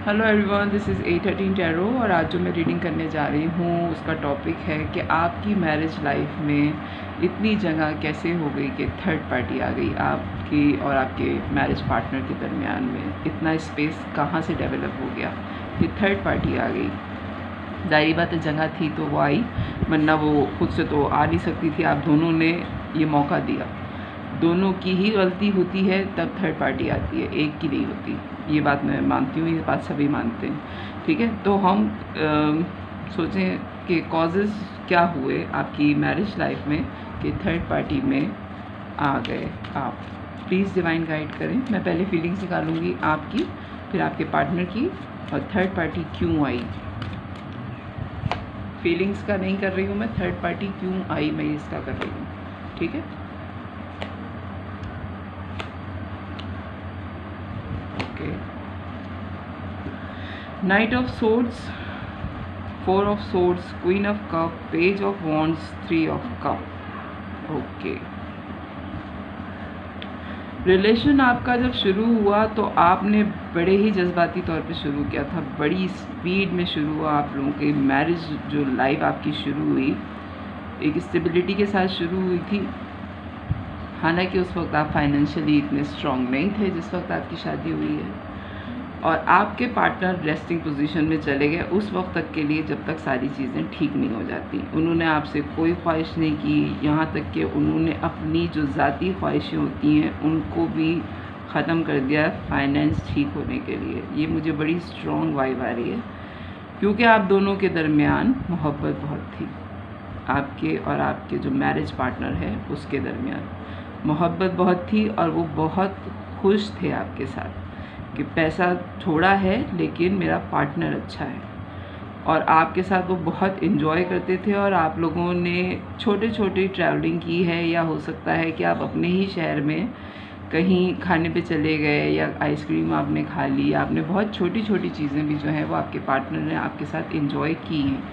Hello everyone, this is 813 tarot और आज जो मैं रीडिंग करने जा रही हूँ उसका टॉपिक है कि आपकी मैरिज लाइफ में इतनी जगह कैसे हो गई कि थर्ड पार्टी आ गई आपकी और आपके मैरिज पार्टनर के दरमियान में। इतना स्पेस कहाँ से डेवलप हो गया कि थर्ड पार्टी आ गई। जाहिर बात है जगह थी तो वो आई, वरना वो खुद से तो आ नहीं सकती थी। आप दोनों ने ये मौका दिया, दोनों की ही गलती होती है तब थर्ड पार्टी आती है, एक की नहीं होती। ये बात मैं मानती हूँ, ये बात सभी मानते हैं, ठीक है। तो हम सोचें कि कॉजेज़ क्या हुए आपकी मैरिज लाइफ में कि थर्ड पार्टी में आ गए आप। प्लीज़ डिवाइन गाइड करें। मैं पहले फीलिंग्स निकालूंगी आपकी, फिर आपके पार्टनर की, और थर्ड पार्टी क्यों आई। फीलिंग्स का नहीं कर रही हूँ मैं, थर्ड पार्टी क्यों आई मैं इसका कर रही हूँ, ठीक है। Knight of Swords, Four of Swords, Queen of Cup, Page of Wands, Three of Cup. Okay, relation आपका जब शुरू हुआ तो आपने बड़े ही जज्बाती तौर पे शुरू किया था, बड़ी स्पीड में शुरू हुआ आप लोगों की मैरिज। जो लाइफ आपकी शुरू हुई एक स्टेबिलिटी के साथ शुरू हुई थी। हालांकि उस वक्त आप फाइनेंशियली इतने स्ट्रॉन्ग नहीं थे जिस वक्त आपकी शादी हुई है, और आपके पार्टनर रेस्टिंग पोजीशन में चले गए उस वक्त तक के लिए जब तक सारी चीज़ें ठीक नहीं हो जाती। उन्होंने आपसे कोई ख्वाहिश नहीं की, यहाँ तक कि उन्होंने अपनी जो ज़ाती ख्वाहिशें होती हैं उनको भी ख़त्म कर दिया फाइनेंस ठीक होने के लिए। ये मुझे बड़ी स्ट्रॉन्ग वाइब आ रही है, क्योंकि आप दोनों के दरमियान मोहब्बत बहुत थी। आपके और आपके जो मैरिज पार्टनर है उसके दरमियान मोहब्बत बहुत थी, और वो बहुत खुश थे आपके साथ कि पैसा थोड़ा है लेकिन मेरा पार्टनर अच्छा है। और आपके साथ वो बहुत इन्जॉय करते थे, और आप लोगों ने छोटे छोटे ट्रैवलिंग की है, या हो सकता है कि आप अपने ही शहर में कहीं खाने पे चले गए, या आइसक्रीम आपने खा ली। आपने बहुत छोटी छोटी चीज़ें भी जो हैं वो आपके पार्टनर ने आपके साथ इन्जॉय की हैं।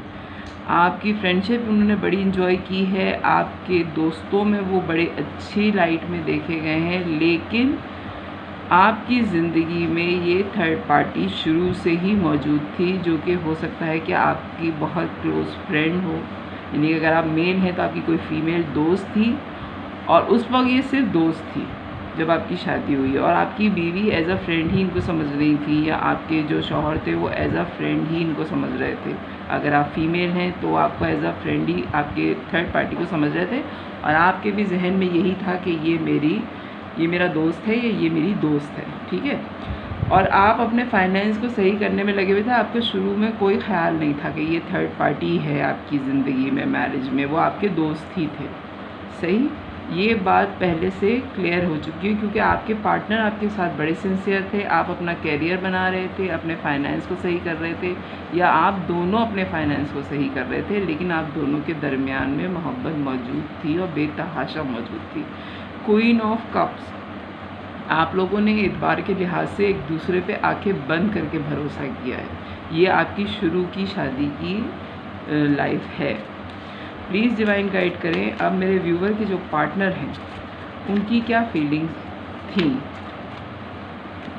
आपकी फ्रेंडशिप उन्होंने बड़ी इन्जॉय की है, आपके दोस्तों में वो बड़े अच्छी लाइट में देखे गए हैं। लेकिन आपकी ज़िंदगी में ये थर्ड पार्टी शुरू से ही मौजूद थी, जो कि हो सकता है कि आपकी बहुत क्लोज़ फ्रेंड हो, यानी अगर आप मेल हैं तो आपकी कोई फीमेल दोस्त थी, और उस वक्त ये सिर्फ दोस्त थी जब आपकी शादी हुई, और आपकी बीवी एज अ फ्रेंड ही इनको समझ रही थी, या आपके जो शौहर थे वो एज अ फ्रेंड ही इनको समझ रहे थे। अगर आप फीमेल हैं तो आपको एज अ फ्रेंड ही आपके थर्ड पार्टी को समझ रहे थे, और आपके भी जहन में यही था कि ये मेरा दोस्त है, ये मेरी दोस्त है, ठीक है। और आप अपने फाइनेंस को सही करने में लगे हुए थे। आपको शुरू में कोई ख्याल नहीं था कि ये थर्ड पार्टी है आपकी ज़िंदगी में, मैरिज में। वो आपके दोस्त ही थे, सही। ये बात पहले से क्लियर हो चुकी है, क्योंकि आपके पार्टनर आपके साथ बड़े सिंसियर थे। आप अपना कैरियर बना रहे थे, अपने फाइनेंस को सही कर रहे थे, या आप दोनों अपने फाइनेंस को सही कर रहे थे, लेकिन आप दोनों के दरमियान में मोहब्बत मौजूद थी और बेतहाशा मौजूद थी। क्वीन ऑफ कप्स, आप लोगों ने एतबार के लिहाज से एक दूसरे पे आंखें बंद करके भरोसा किया है। ये आपकी शुरू की शादी की लाइफ है। प्लीज़ डिवाइन गाइड करें अब मेरे व्यूवर के जो पार्टनर हैं उनकी क्या फीलिंग्स थी।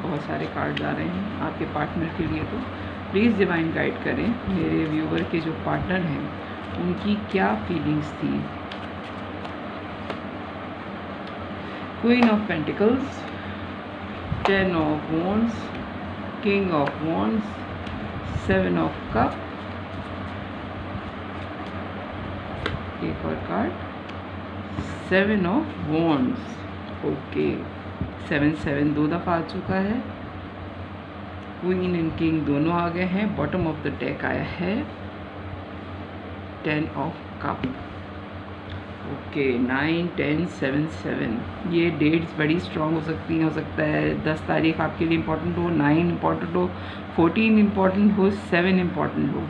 बहुत सारे कार्ड्स आ रहे हैं आपके पार्टनर के लिए, तो प्लीज़ डिवाइन गाइड करें मेरे व्यूवर के जो पार्टनर हैं उनकी क्या फीलिंग्स थी। Queen of pentacles, 10 of Wands, King of Wands, 7 of Cup, एक और कार्ड 7 of Wands। ओके, 7 दो दफ़ा आ चुका है। क्वीन एंड किंग दोनों आ गए हैं। बॉटम ऑफ द डेक आया है 10 of Cup। ओके, 9, 10, 7, 7। ये डेट्स बड़ी स्ट्रॉन्ग हो सकती हैं। हो सकता है 10 तारीख आपके लिए इम्पॉर्टेंट हो, 9 इम्पॉर्टेंट हो, 14 इम्पॉर्टेंट हो, 7 इम्पॉर्टेंट हो।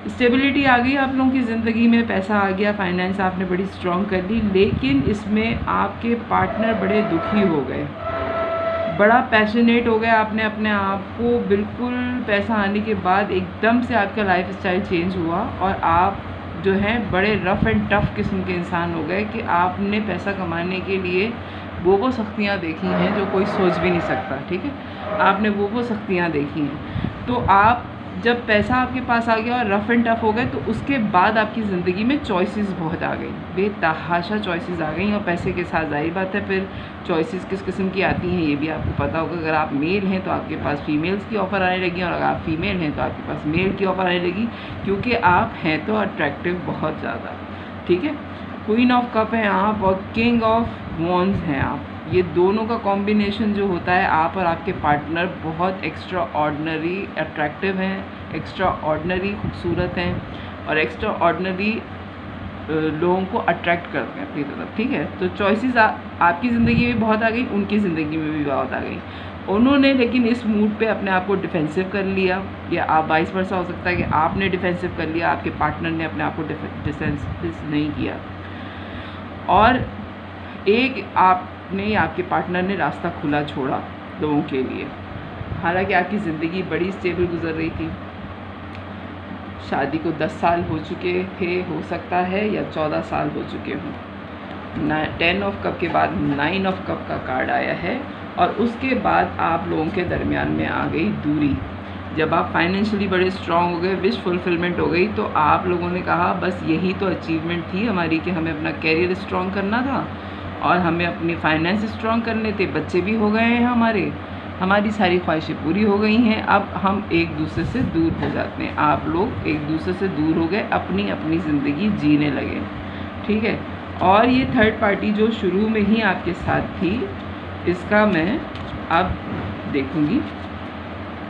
स्टेबिलिटी आ गई आप लोगों की ज़िंदगी में, पैसा आ गया, फाइनेंस आपने बड़ी स्ट्रॉन्ग कर ली। लेकिन इसमें आपके पार्टनर बड़े दुखी हो गए, बड़ा पैशनेट हो गया। आपने अपने आप को बिल्कुल पैसा आने के बाद एकदम से आपका लाइफ स्टाइल चेंज हुआ, और आप जो हैं बड़े रफ़ एंड टफ़ किस्म के इंसान हो गए कि आपने पैसा कमाने के लिए वो सख्तियाँ देखी हैं जो कोई सोच भी नहीं सकता, ठीक है। आपने वो सख्तियाँ देखी हैं। तो आप जब पैसा आपके पास आ गया और रफ़ एंड टफ हो गए, तो उसके बाद आपकी ज़िंदगी में चॉइसेस बहुत आ गई, बेतहाशा चॉइसेस आ गई। और पैसे के साथ ज़ाहिर बात है फिर चॉइसेस किस किस्म की आती हैं ये भी आपको पता होगा। अगर आप मेल हैं तो आपके पास फीमेल्स की ऑफ़र आने लगी, और अगर आप फीमेल हैं तो आपके पास मेल की ऑफ़र आने लगी, क्योंकि आप हैं तो अट्रैक्टिव बहुत ज़्यादा, ठीक है। क्वीन ऑफ कप हैं आप और किंग ऑफ वॉन्ड्स हैं आप। ये दोनों का कॉम्बिनेशन जो होता है, आप और आपके पार्टनर बहुत एक्स्ट्रा ऑर्डिनरी अट्रैक्टिव हैं, एक्स्ट्रा ऑर्डिनरी खूबसूरत हैं, और एक्स्ट्रा ऑर्डिनरी लोगों को अट्रैक्ट करते हैं अपनी तरफ, ठीक है। तो चॉइसेस आपकी ज़िंदगी में बहुत आ गई, उनकी ज़िंदगी में भी बहुत आ गई। उन्होंने लेकिन इस मूड पे अपने आप को डिफेंसिव कर लिया, या आप वाइस वर्सा हो सकता है कि आपने डिफेंसिव कर लिया, आपके पार्टनर ने अपने आप को डिफेंसिव नहीं किया, और एक आपने या आपके पार्टनर ने रास्ता खुला छोड़ा लोगों के लिए। हालांकि आपकी ज़िंदगी बड़ी स्टेबल गुजर रही थी, शादी को 10 साल हो चुके थे, हो सकता है, या 14 साल हो चुके हों। 10 ऑफ कप के बाद 9 ऑफ कप का कार्ड आया है, और उसके बाद आप लोगों के दरमियान में आ गई दूरी। जब आप फाइनेंशियली बड़े स्ट्रॉन्ग हो गए, विश फुलफिलमेंट हो गई, तो आप लोगों ने कहा बस यही तो अचीवमेंट थी हमारी कि हमें अपना कैरियर स्ट्रॉन्ग करना था और हमें अपने फाइनेंस स्ट्रॉन्ग करने थे, बच्चे भी हो गए हैं हमारी सारी ख्वाहिशें पूरी हो गई हैं। अब हम एक दूसरे से दूर हो जाते हैं, आप लोग एक दूसरे से दूर हो गए, अपनी अपनी ज़िंदगी जीने लगे, ठीक है। और ये थर्ड पार्टी जो शुरू में ही आपके साथ थी, इसका मैं अब देखूँगी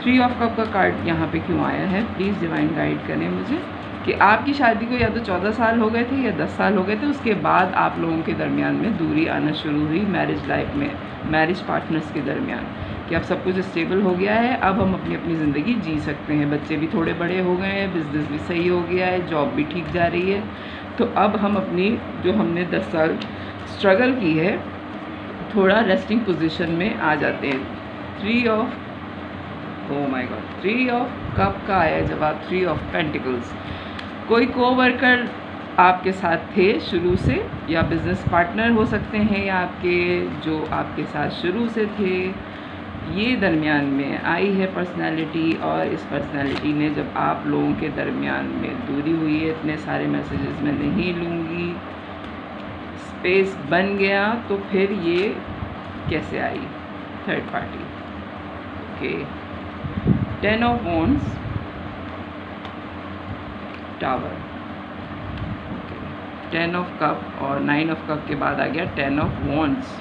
3 ऑफ कप का कार्ड यहाँ पे क्यों आया है। प्लीज़ डिवाइन गाइड करें मुझे कि आपकी शादी को या तो 14 साल हो गए थे या 10 साल हो गए थे, उसके बाद आप लोगों के दरमियान में दूरी आना शुरू हुई मैरिज लाइफ में, मैरिज पार्टनर्स के दरमियान, कि अब सब कुछ स्टेबल हो गया है, अब हम अपनी अपनी ज़िंदगी जी सकते हैं, बच्चे भी थोड़े बड़े हो गए हैं, बिज़नेस भी सही हो गया है, जॉब भी ठीक जा रही है, तो अब हम अपनी जो हमने 10 साल स्ट्रगल की है, थोड़ा रेस्टिंग पोजीशन में आ जाते हैं। 3 ऑफ कप का आया जवाब, 3 ऑफ पेंटिकल्स। कोई कोवर्कर आपके साथ थे शुरू से, या बिज़नेस पार्टनर हो सकते हैं, या आपके जो आपके साथ शुरू से थे, ये दरमियान में आई है पर्सनालिटी, और इस पर्सनालिटी ने जब आप लोगों के दरमियान में दूरी हुई है, इतने सारे मैसेजेस मैं नहीं लूँगी, स्पेस बन गया, तो फिर ये कैसे आई third party. Okay, 10 of wands, tower, 10 of cup और 9 ऑफ कप के बाद आ गया 10 ऑफ वॉन्ड्स।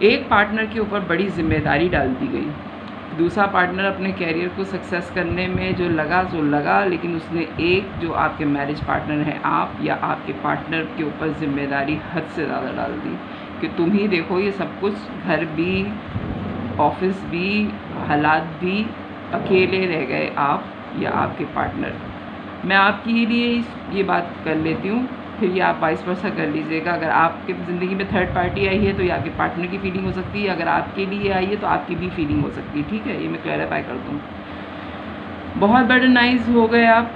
एक पार्टनर के ऊपर बड़ी जिम्मेदारी डाल दी गई, दूसरा पार्टनर अपने कैरियर को सक्सेस करने में जो लगा, लेकिन उसने एक जो आपके मैरिज पार्टनर हैं आप, या आपके पार्टनर के ऊपर जिम्मेदारी हद से ज़्यादा डाल दी कि तुम ही देखो ये सब कुछ, घर भी, ऑफिस भी, हालात भी, अकेले रह गए आप या आपके पार्टनर। मैं आपके लिए ये बात कर लेती हूँ, फिर ये आप वाइस वर्सा कर लीजिएगा। अगर आपके ज़िंदगी में थर्ड पार्टी आई है तो ये आपके पार्टनर की फीलिंग हो सकती है, अगर आपके लिए आई है तो आपकी भी फीलिंग हो सकती है, ठीक है। ये मैं क्लैरिफाई कर दूँ। बहुत बर्डनाइज हो गए आप,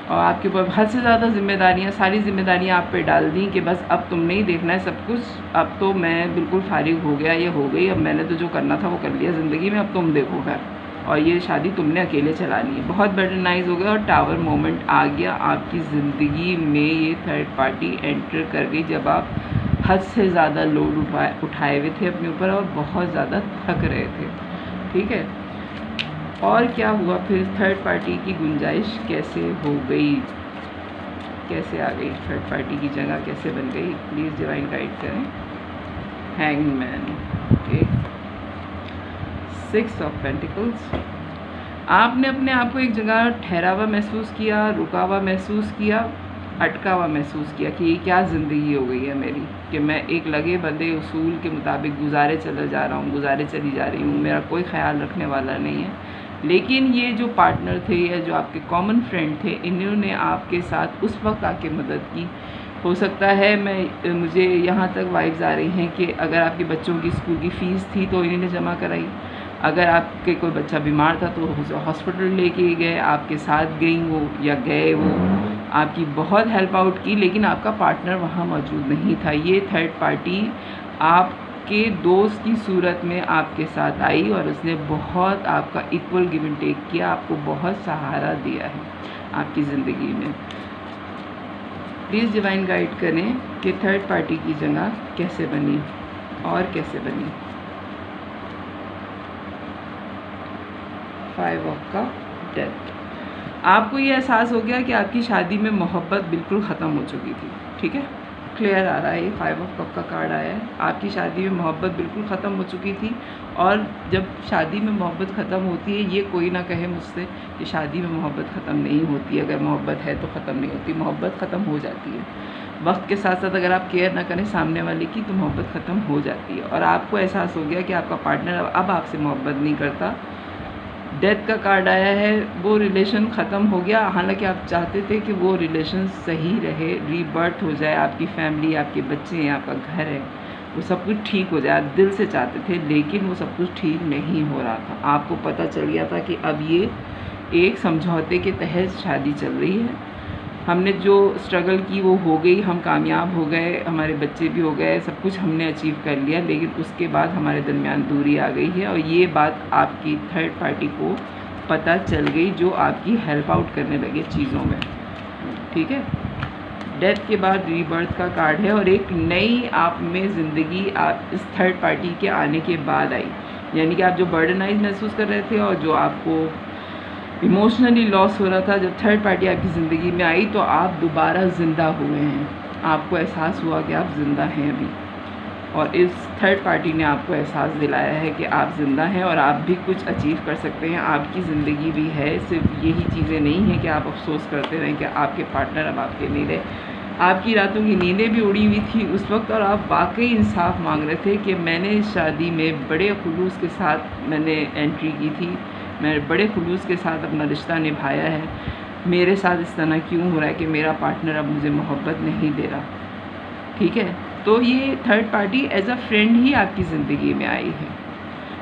और आपके ऊपर हद से ज़्यादा जिम्मेदारियाँ, सारी जिम्मेदारियाँ आप पे डाल दी कि बस अब तुम नहीं देखना है सब कुछ, अब तो मैं बिल्कुल फारिग हो गया, ये हो गई, अब मैंने तो जो करना था वो कर लिया ज़िंदगी में, अब तुम देखो घर, और ये शादी तुमने अकेले चलानी है। बहुत बर्डनाइज हो गया, और टावर मोमेंट आ गया आपकी ज़िंदगी में। ये थर्ड पार्टी एंटर कर गई जब आप हद से ज़्यादा लोड उठाए हुए थे अपने ऊपर, और बहुत ज़्यादा थक रहे थे, ठीक है। और क्या हुआ फिर, थर्ड पार्टी की गुंजाइश कैसे हो गई, कैसे आ गई थर्ड पार्टी की जगह, कैसे बन गई, प्लीज़ डिवाइन गाइड करें। Hangman, okay, 6 of pentacles. आपने अपने आप को एक जगह ठहरा हुआ महसूस किया, रुका हुआ महसूस किया, अटका हुआ महसूस किया कि ये क्या ज़िंदगी हो गई है मेरी, कि मैं एक लगे बंदे उसूल के मुताबिक गुजारे चला जा रहा हूँ, गुजारे चली जा रही हूँ, मेरा कोई ख्याल रखने वाला नहीं है। लेकिन ये जो पार्टनर थे या जो आपके कॉमन फ्रेंड थे, इन्होंने आपके साथ उस वक्त आके मदद की। हो सकता है मुझे यहाँ तक वाइब्स आ रही हैं कि अगर आपके बच्चों की स्कूल की फ़ीस थी तो इन्होंने जमा कराई, अगर आपके कोई बच्चा बीमार था तो हॉस्पिटल लेके गए, आपके साथ गई वो या गए वो, आपकी बहुत हेल्प आउट की, लेकिन आपका पार्टनर वहाँ मौजूद नहीं था। ये थर्ड पार्टी आप आपके दोस्त की सूरत में आपके साथ आई और उसने बहुत आपका इक्वल गिव एंड टेक किया, आपको बहुत सहारा दिया है आपकी ज़िंदगी में। प्लीज़ डिवाइन गाइड करें कि थर्ड पार्टी की जगह कैसे बनी और कैसे बनी। 5 ऑफ कप डेथ। आपको ये एहसास हो गया कि आपकी शादी में मोहब्बत बिल्कुल ख़त्म हो चुकी थी। ठीक है, क्लियर आ रहा है, ये 5 ऑफ कप का कार्ड आया है। आपकी शादी में मोहब्बत बिल्कुल ख़त्म हो चुकी थी, और जब शादी में मोहब्बत ख़त्म होती है, ये कोई ना कहे मुझसे कि शादी में मोहब्बत ख़त्म नहीं होती। अगर मोहब्बत है तो ख़त्म नहीं होती, मोहब्बत ख़त्म हो जाती है। वक्त के साथ साथ अगर आप केयर ना करें सामने वाले की, तो मोहब्बत ख़त्म हो जाती है। और आपको एहसास हो गया कि आपका पार्टनर अब आपसे मोहब्बत नहीं करता। डेथ का कार्ड आया है, वो रिलेशन ख़त्म हो गया। हालांकि आप चाहते थे कि वो रिलेशन सही रहे, रीबर्थ हो जाए, आपकी फैमिली, आपके बच्चे हैं, आपका घर है, वो सब कुछ ठीक हो जाए, आप दिल से चाहते थे, लेकिन वो सब कुछ ठीक नहीं हो रहा था। आपको पता चल गया था कि अब ये एक समझौते के तहत शादी चल रही है। हमने जो स्ट्रगल की वो हो गई, हम कामयाब हो गए, हमारे बच्चे भी हो गए, सब कुछ हमने अचीव कर लिया, लेकिन उसके बाद हमारे दरमियान दूरी आ गई है। और ये बात आपकी थर्ड पार्टी को पता चल गई, जो आपकी हेल्प आउट करने लगे चीज़ों में। ठीक है, डेथ के बाद रीबर्थ का कार्ड है, और एक नई आप में ज़िंदगी आप इस थर्ड पार्टी के आने के बाद आई। यानी कि आप जो बर्डनाइज महसूस कर रहे थे और जो आपको इमोशनली लॉस हो रहा था, जब थर्ड पार्टी आपकी ज़िंदगी में आई तो आप दोबारा ज़िंदा हुए हैं। आपको एहसास हुआ कि आप ज़िंदा हैं अभी, और इस थर्ड पार्टी ने आपको एहसास दिलाया है कि आप ज़िंदा हैं और आप भी कुछ अचीव कर सकते हैं। आपकी ज़िंदगी भी है, सिर्फ यही चीज़ें नहीं हैं कि आप अफसोस करते रहें कि आपके पार्टनर अब आपके नहीं रहे। आपकी रातों की नींदें भी उड़ी हुई थी उस वक्त, और आप वाकई इंसाफ मांग रहे थे कि मैंने इस शादी में बड़े खुलूस के साथ मैंने एंट्री की थी, मैं बड़े खुलूस के साथ अपना रिश्ता निभाया है, मेरे साथ इस तरह क्यों हो रहा है कि मेरा पार्टनर अब मुझे मोहब्बत नहीं दे रहा। ठीक है, तो ये third party as a friend ही आपकी ज़िंदगी में आई है।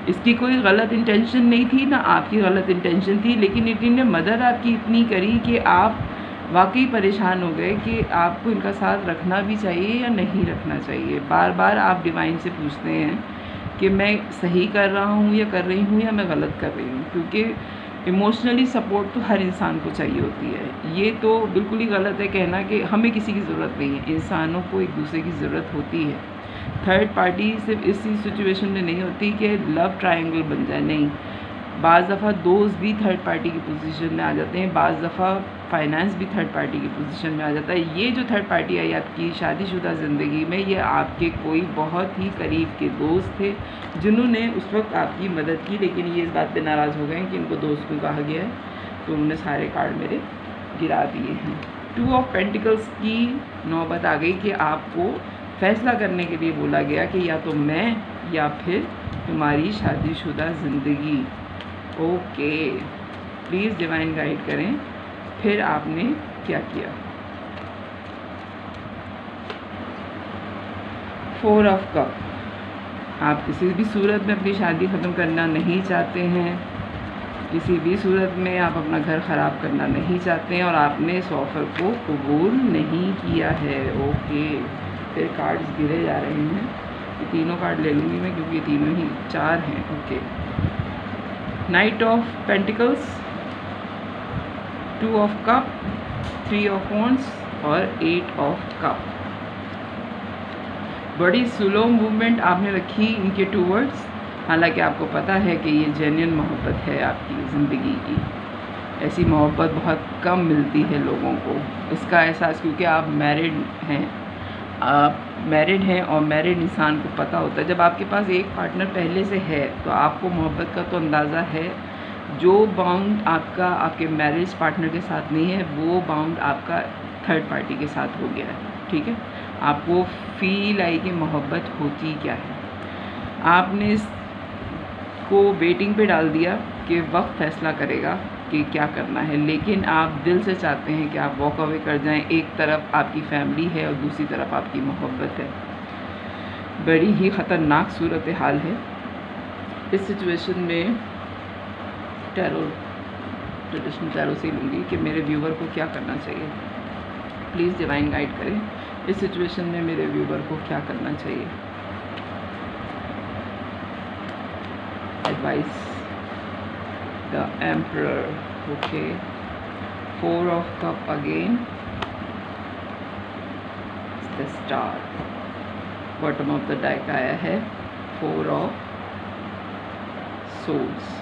इसकी कोई गलत इंटेंशन नहीं थी, ना आपकी गलत इंटेंशन थी, लेकिन इन्होंने मदद आपकी इतनी करी कि आप वाकई परेशान हो गए कि आपको इनका साथ रखना भी चाहिए या नहीं रखना चाहिए। बार बार आप डिवाइन से पूछते हैं कि मैं सही कर रहा हूँ या कर रही हूँ, या मैं गलत कर रही हूँ, क्योंकि इमोशनली सपोर्ट तो हर इंसान को चाहिए होती है। ये तो बिल्कुल ही गलत है कहना कि हमें किसी की ज़रूरत नहीं है, इंसानों को एक दूसरे की ज़रूरत होती है। थर्ड पार्टी सिर्फ इसी सिचुएशन में नहीं होती कि लव ट्रायंगल बन जाए, नहीं, बाज़ दफ़ा दोस्त भी थर्ड पार्टी की पोजीशन में आ जाते हैं, बाज़ दफ़ा फाइनेंस भी थर्ड पार्टी की पोजीशन में आ जाता है। ये जो थर्ड पार्टी आई आपकी शादीशुदा ज़िंदगी में, ये आपके कोई बहुत ही करीब के दोस्त थे जिन्होंने उस वक्त आपकी मदद की, लेकिन ये इस बात पे नाराज़ हो गए हैं कि इनको दोस्त को कहा गया है, तो उन्होंने सारे कार्ड मेरे गिरा दिए हैं। 2 ऑफ पेंटिकल्स की नौबत आ गई कि आपको फ़ैसला करने के लिए बोला गया कि या तो मैं या फिर तुम्हारी शादीशुदा ज़िंदगी। ओके, प्लीज़ डिवाइन गाइड करें फिर आपने क्या किया। 4 ऑफ कप। आप किसी भी सूरत में अपनी शादी ख़त्म करना नहीं चाहते हैं, किसी भी सूरत में आप अपना घर ख़राब करना नहीं चाहते हैं, और आपने इस ऑफ़र को कबूल नहीं किया है। ओके, फिर कार्ड्स गिरे जा रहे हैं, ये तीनों कार्ड ले लूँगी मैं क्योंकि ये तीनों ही 4 हैं। Okay, night of pentacles, 2 of cup, 3 of wands और 8 ऑफ कप। बड़ी स्लो मूवमेंट आपने रखी इनके टूवर्ड्स, हालांकि आपको पता है कि ये जेन्युइन मोहब्बत है आपकी ज़िंदगी की। ऐसी मोहब्बत बहुत कम मिलती है लोगों को, इसका एहसास क्योंकि आप मैरिड हैं, और मैरिड इंसान को पता होता है। जब आपके पास एक पार्टनर पहले से है तो आपको मोहब्बत का तो अंदाज़ा है। जो बाउंड आपका आपके मैरिज पार्टनर के साथ नहीं है, वो बाउंड आपका थर्ड पार्टी के साथ हो गया है। ठीक है, आपको फील आई कि मोहब्बत होती क्या है। आपने इसको वेटिंग पे डाल दिया कि वक्त फ़ैसला करेगा कि क्या करना है, लेकिन आप दिल से चाहते हैं कि आप वॉक अवे कर जाएं। एक तरफ आपकी फैमिली है और दूसरी तरफ आपकी मोहब्बत है। बड़ी ही ख़तरनाक सूरत हाल है। इस सिचुएशन में ट्रेडिशनल टैरो से लूँगी कि मेरे व्यूवर को क्या करना चाहिए। प्लीज़ डिवाइन गाइड करें, इस सिचुएशन में मेरे व्यूवर को क्या करना चाहिए। Vice the emperor, okay, 4 of cup again, the star, bottom of the deck आया है 4 ऑफ सोल्स।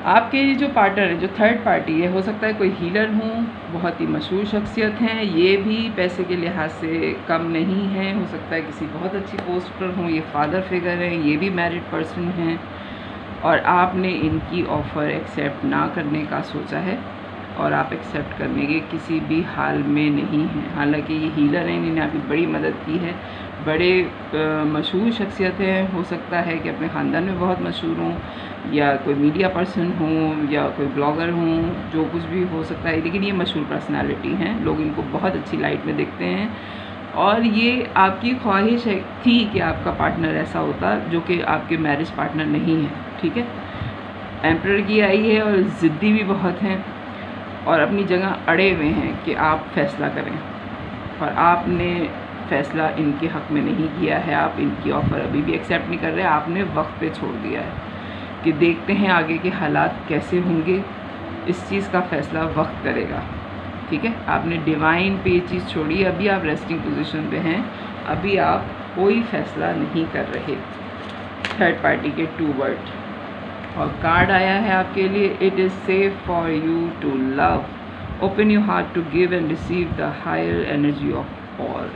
आपके जो पार्टनर है, जो थर्ड पार्टी है, हो सकता है कोई हीलर हो, बहुत ही मशहूर शख्सियत हैं, ये भी पैसे के लिहाज से कम नहीं है, हो सकता है किसी बहुत अच्छी पोस्ट पर हों, ये फादर फिगर हैं, ये भी मैरिड पर्सन हैं और आपने इनकी ऑफ़र एक्सेप्ट ना करने का सोचा है और आप एक्सेप्ट करने के किसी भी हाल में नहीं हैं। हालांकि ये हीलर हैं, इन्होंने आपकी बड़ी मदद की है, बड़े मशहूर शख्सियत हैं, हो सकता है कि अपने ख़ानदान में बहुत मशहूर हों या कोई मीडिया पर्सन हों या कोई ब्लॉगर हों, जो कुछ भी हो सकता है, लेकिन ये मशहूर पर्सनालिटी हैं, लोग इनको बहुत अच्छी लाइट में देखते हैं और ये आपकी ख्वाहिश है थी कि आपका पार्टनर ऐसा होता जो कि आपके मैरिज पार्टनर नहीं है, ठीक है। एम्परर की आई है और ज़िद्दी भी बहुत हैं और अपनी जगह अड़े हुए हैं कि आप फ़ैसला करें और आपने फ़ैसला इनके हक़ में नहीं किया है, आप इनकी ऑफ़र अभी भी एक्सेप्ट नहीं कर रहे, आपने वक्त पे छोड़ दिया है कि देखते हैं आगे के हालात कैसे होंगे, इस चीज़ का फ़ैसला वक्त करेगा, ठीक है। आपने डिवाइन पे ये चीज़ छोड़ी, अभी आप रेस्टिंग पोजीशन पे हैं, अभी आप कोई फ़ैसला नहीं कर रहे। थर्ड पार्टी के 2 वर्ड और कार्ड आया है आपके लिए, it is safe for you to love, open your heart to give and receive the higher energy of all.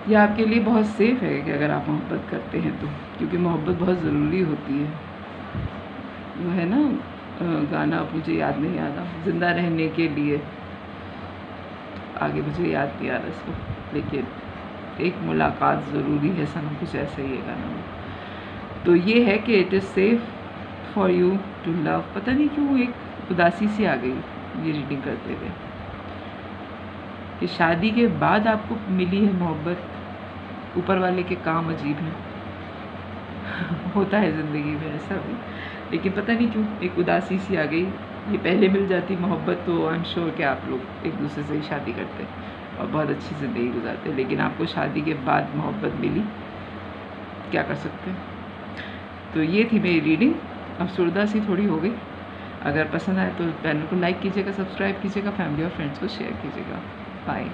ये आपके लिए बहुत सेफ़ है कि अगर आप मोहब्बत करते हैं तो, क्योंकि मोहब्बत बहुत ज़रूरी होती है। वो है ना गाना, मुझे याद नहीं आ रहा, ज़िंदा रहने के लिए, आगे मुझे याद नहीं आ रहा इसको, लेकिन एक मुलाकात ज़रूरी है सनम, कुछ ऐसे ही है गाना। तो ये है कि it is safe for you to love. पता नहीं क्यों एक उदासी सी आ गई ये रीडिंग करते हुए कि शादी के बाद आपको मिली है मोहब्बत, ऊपर वाले के काम अजीब हैं होता है ज़िंदगी में ऐसा भी, लेकिन पता नहीं क्यों एक उदासी सी आ गई। ये पहले मिल जाती मोहब्बत तो आई एम श्योर कि आप लोग एक दूसरे से ही शादी करते और बहुत अच्छी ज़िंदगी गुजारते, लेकिन आपको शादी के बाद मोहब्बत मिली, क्या कर सकते हैं। तो ये थी मेरी रीडिंग, अफसरदा सी थोड़ी हो गई। अगर पसंद आए तो चैनल को लाइक कीजिएगा, सब्सक्राइब कीजिएगा, फैमिली और फ्रेंड्स को शेयर कीजिएगा। बाय।